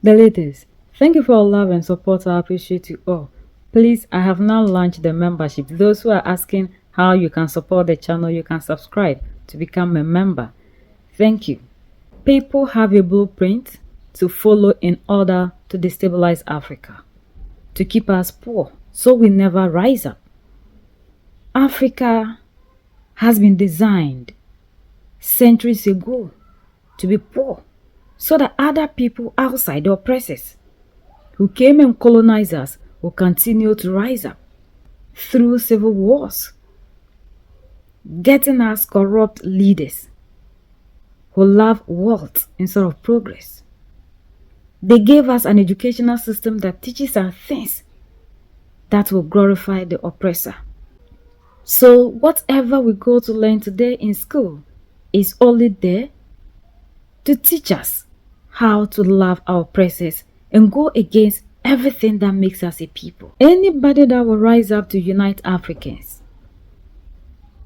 The ladies, thank you for all love and support. I appreciate you all. Please, I have now launched the membership. Those who are asking how you can support the channel, you can subscribe to become a member. Thank you. People have a blueprint to follow in order to destabilize Africa, to keep us poor so we never rise up. Africa has been designed centuries ago to be poor so that other people outside the oppressors who came and colonized us will continue to rise up through civil wars, getting us corrupt leaders who love wealth instead of progress. They gave us an educational system that teaches us things that will glorify the oppressor. So whatever we go to learn today in school is only there to teach us how to love our oppressors and go against everything that makes us a people. Anybody that will rise up to unite Africans,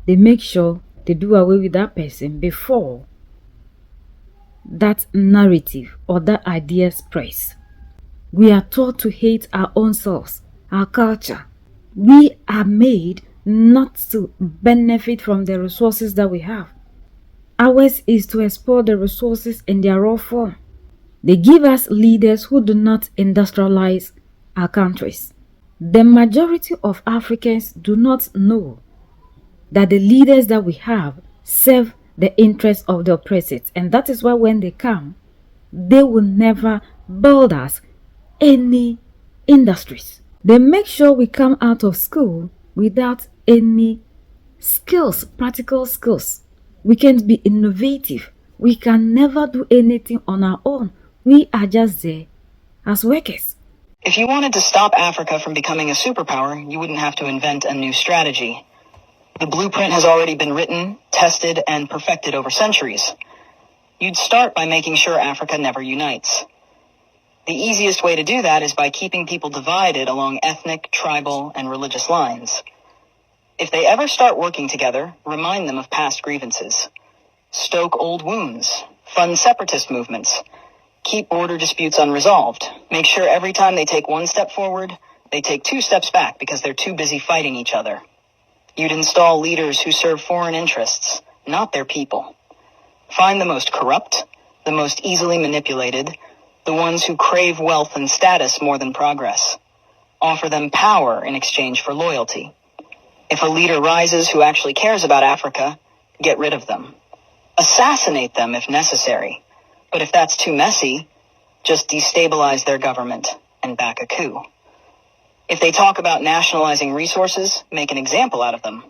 they make sure they do away with that person before that narrative or that idea spreads. We are taught to hate our own selves, our culture. We are made not to benefit from the resources that we have. Ours is to exploit the resources in their raw form. They give us leaders who do not industrialize our countries. The majority of Africans do not know that the leaders that we have serve the interests of the oppressed, and that is why when they come, they will never build us any industries. They make sure we come out of school without any skills, practical skills. We can't be innovative. We can never do anything on our own. We are just there as workers. If you wanted to stop Africa from becoming a superpower, you wouldn't have to invent a new strategy. The blueprint has already been written, tested, and perfected over centuries. You'd start by making sure Africa never unites. The easiest way to do that is by keeping people divided along ethnic, tribal, and religious lines. If they ever start working together, remind them of past grievances. Stoke old wounds. Fund separatist movements. Keep border disputes unresolved. Make sure every time they take one step forward, they take 2 steps back because they're too busy fighting each other. You'd install leaders who serve foreign interests, not their people. Find the most corrupt, the most easily manipulated, the ones who crave wealth and status more than progress. Offer them power in exchange for loyalty. If a leader rises who actually cares about Africa, get rid of them. Assassinate them if necessary. But if that's too messy, just destabilize their government and back a coup. If they talk about nationalizing resources, make an example out of them.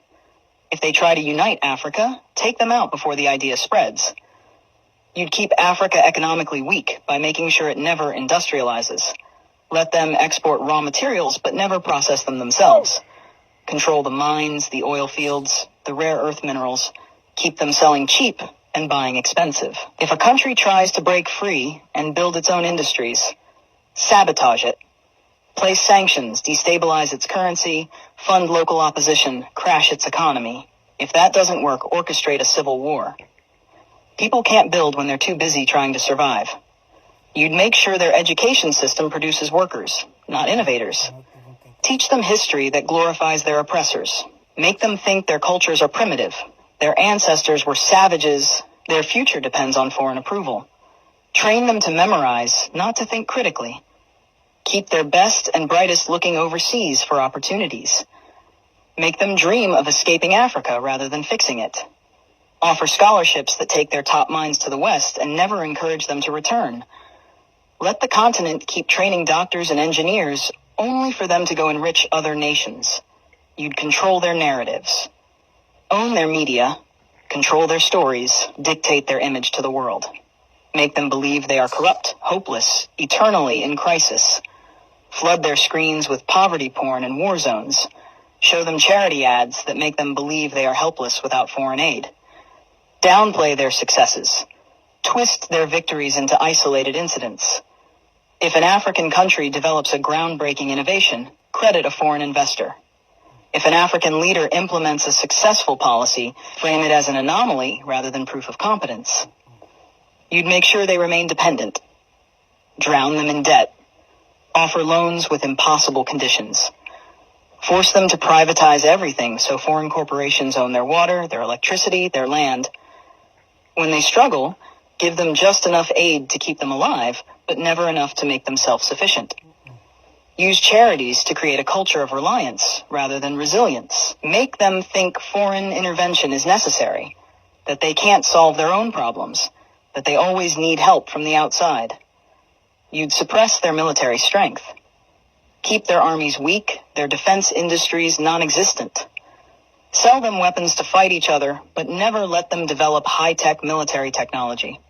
If they try to unite Africa, take them out before the idea spreads. You'd keep Africa economically weak by making sure it never industrializes. Let them export raw materials but never process them themselves. Control the mines, the oil fields, the rare earth minerals. Keep them selling cheap and buying expensive. If a country tries to break free and build its own industries, sabotage it. Place sanctions, destabilize its currency, fund local opposition, crash its economy. If that doesn't work, orchestrate a civil war. People can't build when they're too busy trying to survive. You'd make sure their education system produces workers, not innovators. Teach them history that glorifies their oppressors. Make them think their cultures are primitive. Their ancestors were savages. Their future depends on foreign approval. Train them to memorize, not to think critically. Keep their best and brightest looking overseas for opportunities. Make them dream of escaping Africa rather than fixing it. Offer scholarships that take their top minds to the West and never encourage them to return. Let the continent keep training doctors and engineers only for them to go enrich other nations. You'd control their narratives. Own their media. Control their stories. Dictate their image to the world. Make them believe they are corrupt, hopeless, eternally in crisis. Flood their screens with poverty porn and war zones. Show them charity ads that make them believe they are helpless without foreign aid. Downplay their successes. Twist their victories into isolated incidents. If an African country develops a groundbreaking innovation, credit a foreign investor. If an African leader implements a successful policy, frame it as an anomaly rather than proof of competence. You'd make sure they remain dependent. drown them in debt, offer loans with impossible conditions, force them to privatize everything so foreign corporations own their water, their electricity, their land. When they struggle, give them just enough aid to keep them alive, but never enough to make them self-sufficient. Use charities to create a culture of reliance rather than resilience. Make them think foreign intervention is necessary, that they can't solve their own problems, that they always need help from the outside. You'd suppress their military strength. Keep their armies weak, their defense industries non-existent. Sell them weapons to fight each other, but never let them develop high-tech military technology.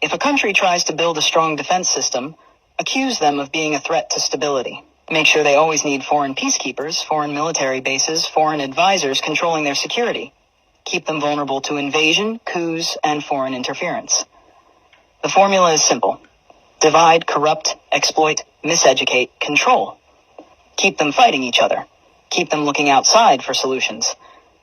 If a country tries to build a strong defense system, accuse them of being a threat to stability. Make sure they always need foreign peacekeepers, foreign military bases, foreign advisors controlling their security. Keep them vulnerable to invasion, coups, and foreign interference. The formula is simple. Divide, corrupt, exploit, miseducate, control. Keep them fighting each other. Keep them looking outside for solutions.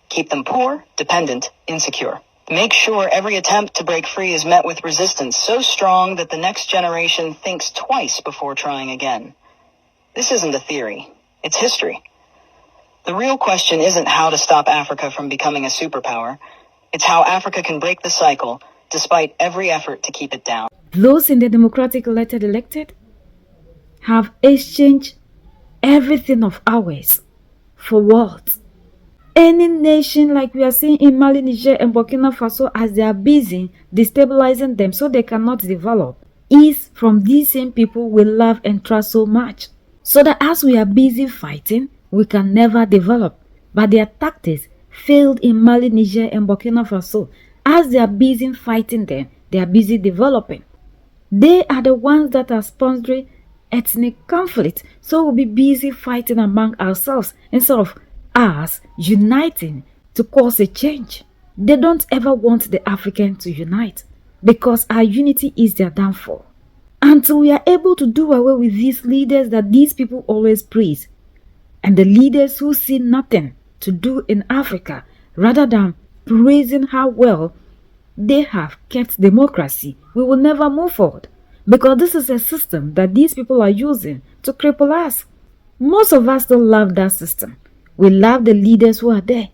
Keep them poor, dependent, insecure. Make sure every attempt to break free is met with resistance so strong that the next generation thinks twice before trying again. This isn't a theory. It's history. The real question isn't how to stop Africa from becoming a superpower. It's how Africa can break the cycle despite every effort to keep it down. Those in the democratic elected have exchanged everything of ours for what? Any nation like we are seeing in Mali, Niger, and Burkina Faso, as they are busy destabilizing them so they cannot develop, is from these same people we love and trust so much. So that as we are busy fighting, we can never develop. But their tactics failed in Mali, Niger, and Burkina Faso. As they are busy fighting them, they are busy developing. They are the ones that are sponsoring ethnic conflict. So we'll be busy fighting among ourselves instead of us uniting to cause a change. They don't ever want the African to unite because our unity is their downfall. Until we are able to do away with these leaders that these people always praise, and the leaders who see nothing to do in Africa rather than praising how well they have kept democracy, we will never move forward, because this is a system that these people are using to cripple us. Most of us don't love that system. We love the leaders who are there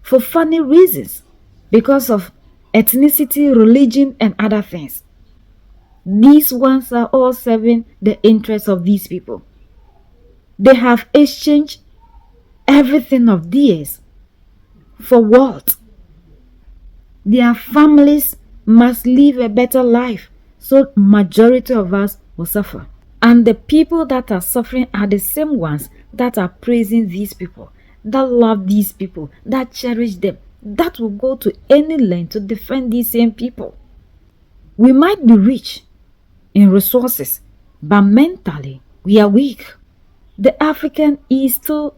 for funny reasons, because of ethnicity, religion, and other things. These ones are all serving the interests of these people. They have exchanged everything of theirs for what? Their families must live a better life, so majority of us will suffer. And the people that are suffering are the same ones that are praising these people, that love these people, that cherish them, that will go to any length to defend these same people. We might be rich in resources, but mentally we are weak. The African is still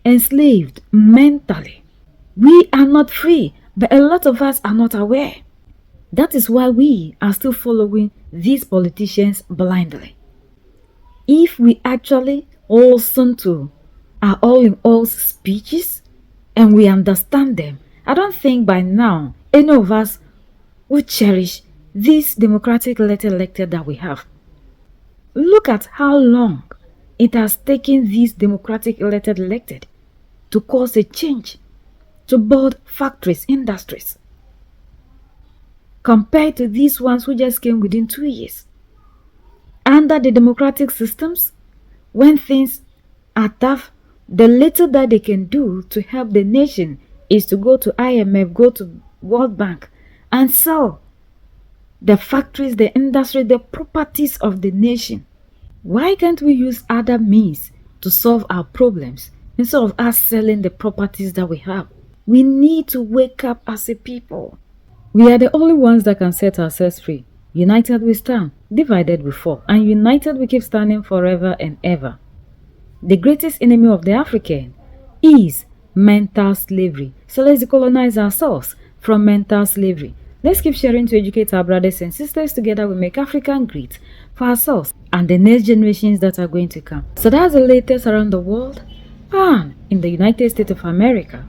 enslaved mentally. We are not free, but a lot of us are not aware. That is why we are still following these politicians blindly. If we actually listen to our all-in-all speeches and we understand them, I don't think by now any of us would cherish this democratic elected that we have. Look at how long it has taken these democratic elected to cause a change, to build factories, industries, compared to these ones who just came within 2 years. Under the democratic systems, when things are tough, the little that they can do to help the nation is to go to IMF, go to World Bank, and sell the factories, the industry, the properties of the nation. Why can't we use other means to solve our problems instead of us selling the properties that we have? We need to wake up as a people. We are the only ones that can set ourselves free. United we stand, divided we fall, and united we keep standing forever and ever. The greatest enemy of the African is mental slavery. So let's decolonize ourselves from mental slavery. Let's keep sharing to educate our brothers and sisters. Together we make Africa great for ourselves and the next generations that are going to come. So that's the latest around the world and in the United States of America.